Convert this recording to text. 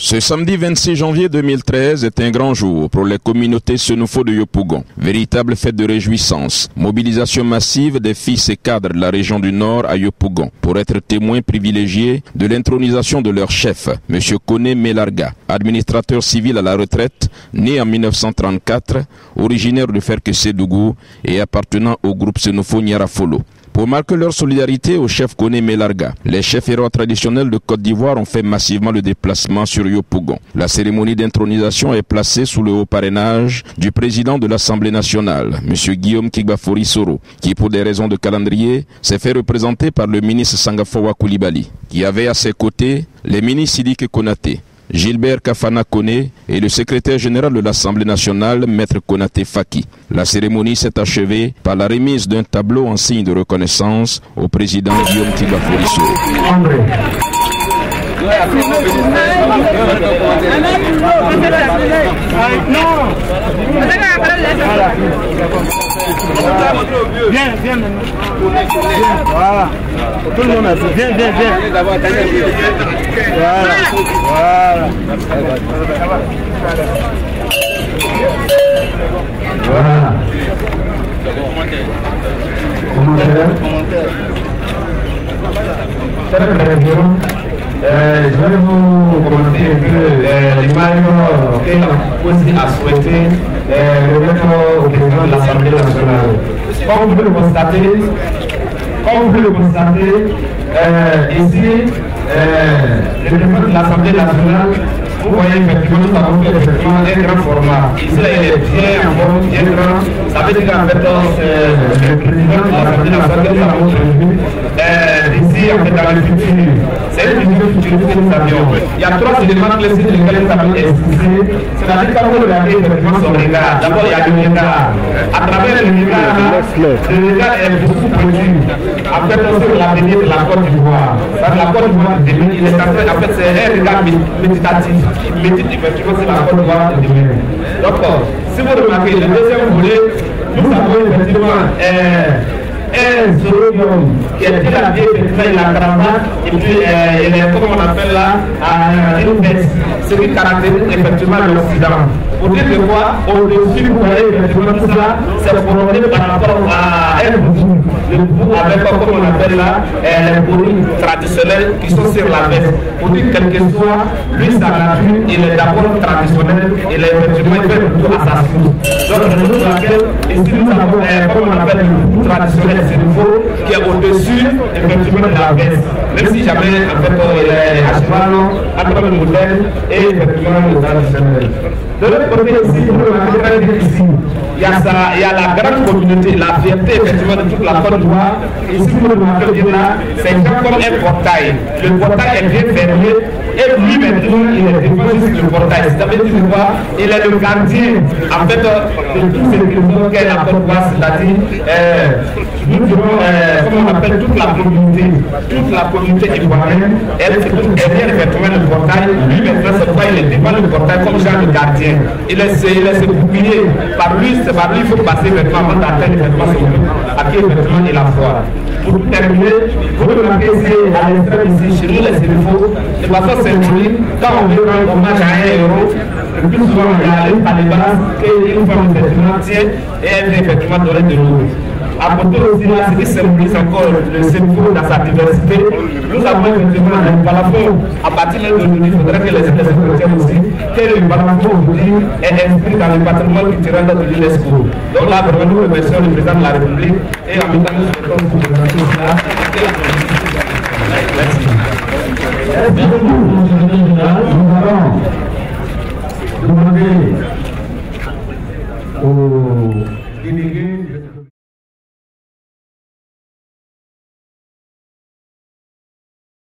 Ce samedi 26 janvier 2013 est un grand jour pour les communautés Senufo de Yopougon. Véritable fête de réjouissance, mobilisation massive des fils et cadres de la région du Nord à Yopougon pour être témoins privilégiés de l'intronisation de leur chef, M. Koné Melarga, administrateur civil à la retraite, né en 1934, originaire de Ferke-Sédougou et appartenant au groupe Senufo Nyarafolo. Pour marquer leur solidarité au chef Koné Melarga, les chefs héros traditionnels de Côte d'Ivoire ont fait massivement le déplacement sur Yopougon. La cérémonie d'intronisation est placée sous le haut parrainage du président de l'Assemblée nationale, M. Guillaume Kigbafori Soro, qui pour des raisons de calendrier s'est fait représenter par le ministre Sangafowa Koulibaly, qui avait à ses côtés les ministres Sidiki Konaté, Gilbert Kafana Koné et le secrétaire général de l'Assemblée nationale, Maître Konaté Faki. La cérémonie s'est achevée par la remise d'un tableau en signe de reconnaissance au président Guillaume Kigbafori Soro. Viens, viens maintenant. Voilà. Tout le monde a dit. Viens, viens, viens. Voilà. Voilà. Voilà. Commentaire. Je vais vous commenter un peu l'image que la Poussi a souhaité remettre au président de l'Assemblée nationale. Comme vous pouvez le constater, ici, le président de l'Assemblée nationale, vous voyez effectivement, nous avons fait effectivement un grand format. Ici, il est bien en forme, bien grand. Ça veut dire qu'en fait, le président de l'Assemblée nationale, nous avons prévu ici, en fait, dans le futur. C'est une vision futuriste que nous avions. Il y a trois éléments clés sur lesquels nous avons insisté. C'est-à-dire quand vous regardez effectivement son regard, d'abord il y a le regard. À travers le regard est beaucoup produit. En fait, sur l'avenir de la Côte d'Ivoire. La Côte d'Ivoire, il est en fait, c'est un regard méditatif. Il médite effectivement sur la Côte d'Ivoire de demain. Donc, si vous remarquez, le deuxième volet, nous avons effectivement un zoologium qui est très habillé, il a cravate, et puis il est, comme on appelle là, une veste, ce qui caractérise effectivement l'Occident. Pour dire que quoi, au-dessus, vous voyez effectivement tout ça, c'est promené par rapport à un boubou. Le boubou avec, comme on appelle là, les bourrines traditionnelles qui sont sur la veste. Pour dire quel que soit, lui, sa nature, il est d'abord traditionnel, il est effectivement fait le boubou à sa source. Donc, raison pour laquelle, ici, nous avons, comme on appelle le boubou traditionnel, c'est nouveau, qui est au-dessus, effectivement, de la veste. Même si jamais, en fait, il est à cheval, à travers le modèle, et effectivement, le traditionnel. De l'autre côté ici, il y a la grande communauté, la fierté effectivement de toute la Côte d'Ivoire. Ici, vous le remarquez bien là, c'est comme un portail. Le portail est bien fermé et lui maintenant, il est défendu sur le portail. Ça veut dire quoi? Il est le gardien en fait de toutes ces questions qu'est la Côte d'Ivoire, c'est-à-dire nous devons, comment on appelle, toute la communauté ivoirienne, elle vient effectivement le portail. Lui maintenant, c'est pas il est devant le portail comme genre le gardien. Il est ce bouclier. Par lui, il faut passer effectivement avant d'atteindre effectivement ce but à qui effectivement il a foi. Pour terminer, vous remarquez ici, à l'extrême ici, chez nous les Senufo, de façon symbolique, quand on veut rendre hommage à un héros, le plus souvent il y a une palibas qu'une femme effectivement tient et elle vient effectivement donner de l'eau. À côté aussi, là, ce qui symbolise encore le Senufo dans sa diversité, nous avons effectivement un balafon. À partir de aujourd'hui, il faudrait que les États aussi, que le balafon aujourd'hui est inscrit dans le patrimoine culturel de l'UNESCO. Donc là, vraiment, nous remercions le président de la République et en même temps, nous souhaitons pour cela. Merci. Merci beaucoup, M. le Général. Nous allons demander aux délégués